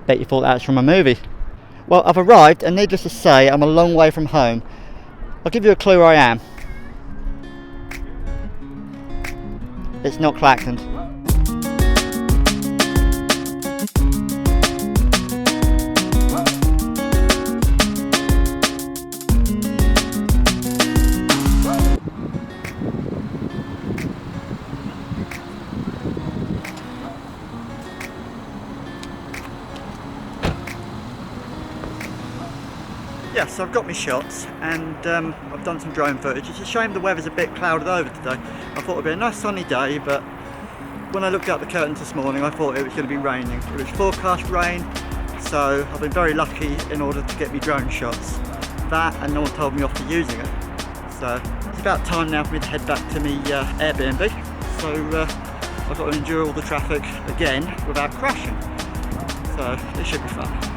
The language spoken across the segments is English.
Bet you thought that was from a movie. Well, I've arrived, and needless to say, I'm a long way from home. I'll give you a clue where I am. It's not Clacton. Yes, I've got my shots, and I've done some drone footage. It's a shame the weather's a bit clouded over today. I thought it'd be a nice sunny day, but when I looked out the curtains this morning I thought it was going to be raining. It was forecast rain, so I've been very lucky in order to get me drone shots. That, and no one told me off for using it. So it's about time now for me to head back to me Airbnb. So I've got to endure all the traffic again without crashing. So it should be fun.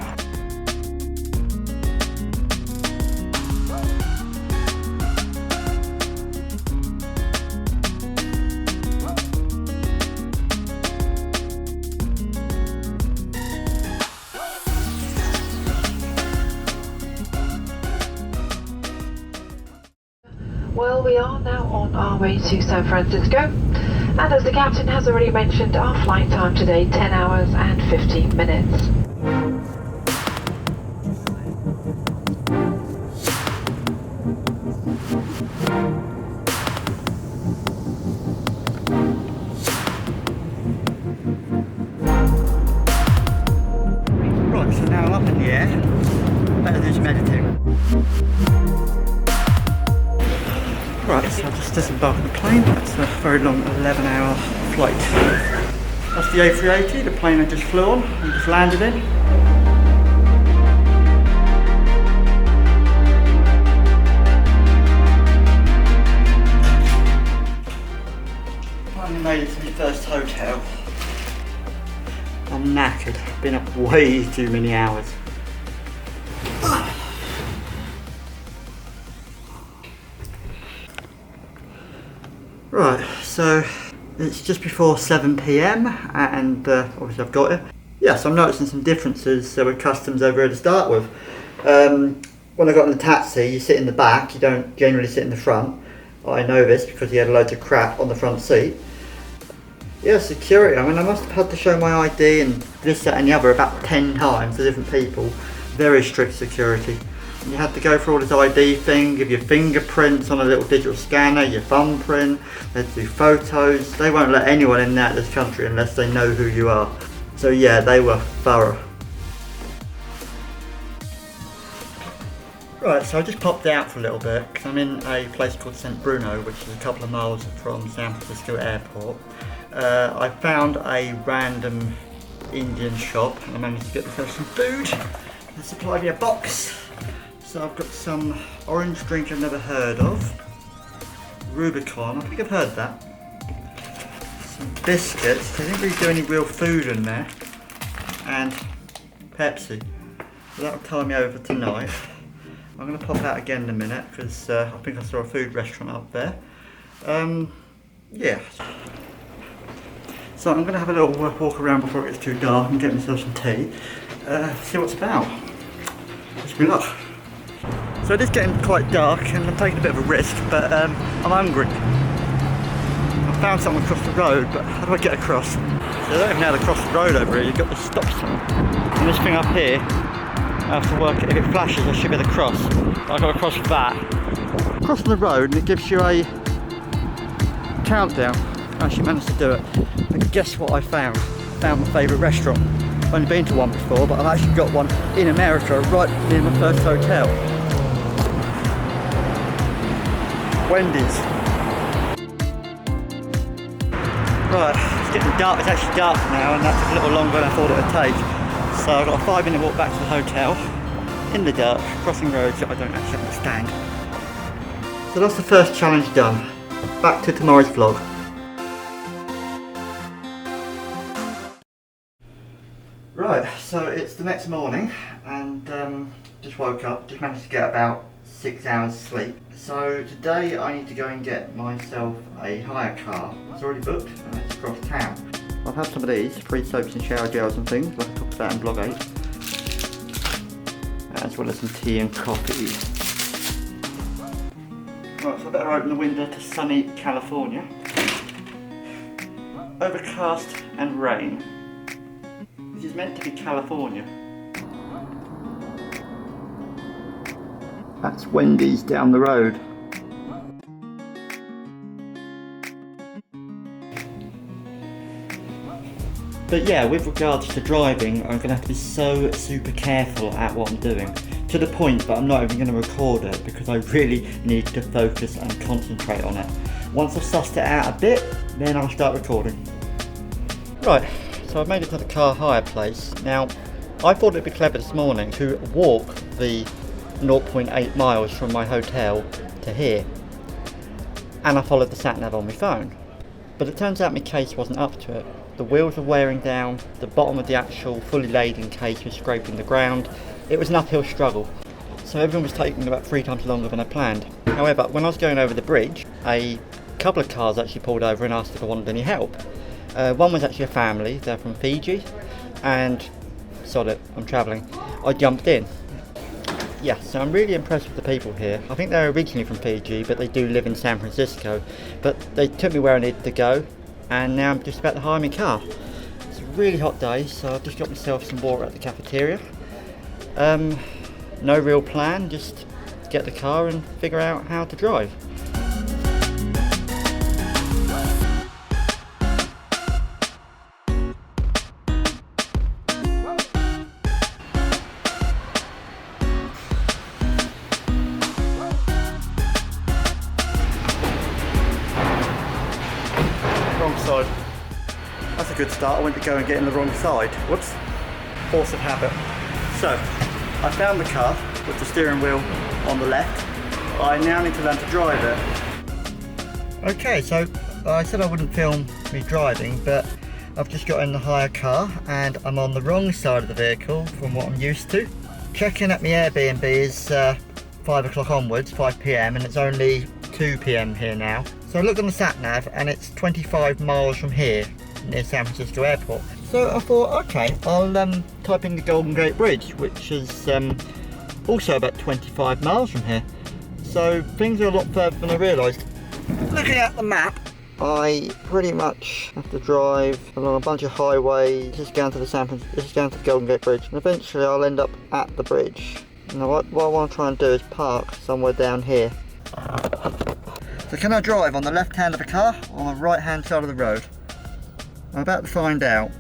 Well, we are now on our way to San Francisco, and as the captain has already mentioned, our flight time today, 10 hours and 15 minutes. Right, so now I'm up in the air. Better do some editing. Right, so I've just disembarked the plane. That's a very long 11-hour flight. That's the A380, the plane I just flew on and just landed in. Finally made it to my first hotel. I'm knackered. I've been up way too many hours. Right, so it's just before 7 PM and obviously I've got it. Yes, I'm noticing some differences with customs over here to start with. When I got in the taxi, you sit in the back, you don't generally sit in the front. I know this because he had loads of crap on the front seat. Yeah, security, I mean I must have had to show my ID and this, that and the other about 10 times to different people. Very strict security. You had to go through all this ID thing, give your fingerprints on a little digital scanner, your thumbprint, they had to do photos. They won't let anyone in this country unless they know who you are. So yeah, they were thorough. Right, so I just popped out for a little bit because I'm in a place called St. Bruno, which is a couple of miles from San Francisco Airport. I found a random Indian shop and I managed to get myself some food. They supplied me a box. So I've got some orange drink I've never heard of, Rubicon, I think I've heard that, some biscuits, they didn't really do any real food in there, and Pepsi. So that'll tie me over tonight. I'm going to pop out again in a minute because I think I saw a food restaurant up there. Yeah. So I'm going to have a little walk around before it gets too dark and get myself some tea, see what's about. Wish me luck. So it is getting quite dark and I'm taking a bit of a risk, but I'm hungry. I found something across the road, but how do I get across? So I don't even know how to cross the road over here, you've got to stop something. And this thing up here, I have to work it, if it flashes I should be able to cross. I've got to cross that. Crossing the road and it gives you a countdown. I actually managed to do it. And guess what I found? I found my favourite restaurant. I've only been to one before, but I've actually got one in America right near my first hotel. Wendy's. Right, it's getting dark, it's actually dark now and that took a little longer than I thought it would take. So I've got a 5-minute walk back to the hotel, in the dark, crossing roads that I don't actually understand. So that's the first challenge done. Back to tomorrow's vlog. Right, so it's the next morning and just woke up, just managed to get about 6 hours sleep. So today I need to go and get myself a hire car. It's already booked and it's across town. I've had some of these, free soaps and shower gels and things like I talked about in vlog 8. as well as some tea and coffee. Right, so I better open the window to sunny California. Overcast and rain. This is meant to be California. That's Wendy's down the road. But yeah, with regards to driving, I'm going to have to be so super careful at what I'm doing. To the point that I'm not even going to record it because I really need to focus and concentrate on it. Once I've sussed it out a bit, then I'll start recording. Right, so I've made it to the car hire place. Now, I thought it'd be clever this morning to walk the 0.8 miles from my hotel to here. And I followed the sat nav on my phone. But it turns out my case wasn't up to it. The wheels were wearing down, the bottom of the actual fully laden case was scraping the ground. It was an uphill struggle. So everything was taking about 3 times longer than I planned. However, when I was going over the bridge, a couple of cars actually pulled over and asked if I wanted any help. One was actually a family, they're from Fiji, and sod it, I'm travelling. I jumped in. Yeah, so I'm really impressed with the people here. I think they're originally from Fiji, but they do live in San Francisco. But they took me where I needed to go, and now I'm just about to hire my car. It's a really hot day, so I've just got myself some water at the cafeteria. No real plan, just get the car and figure out how to drive. Wrong side. That's a good start. I went to go and get in the wrong side. Whoops. Force of habit. So, I found the car with the steering wheel on the left. I now need to learn to drive it. Okay, so I said I wouldn't film me driving, but I've just got in the hire car and I'm on the wrong side of the vehicle from what I'm used to. Checking at my Airbnb is 5 o'clock onwards, 5 PM, and it's only 2 PM here now. So I looked on the sat nav and it's 25 miles from here, near San Francisco Airport. So I thought, okay, I'll type in the Golden Gate Bridge, which is also about 25 miles from here. So things are a lot further than I realised. Looking at the map, I pretty much have to drive along a bunch of highways just down to the Golden Gate Bridge, and eventually I'll end up at the bridge. Now what I want to try and do is park somewhere down here. So can I drive on the left hand of the car or on the right hand side of the road? I'm about to find out.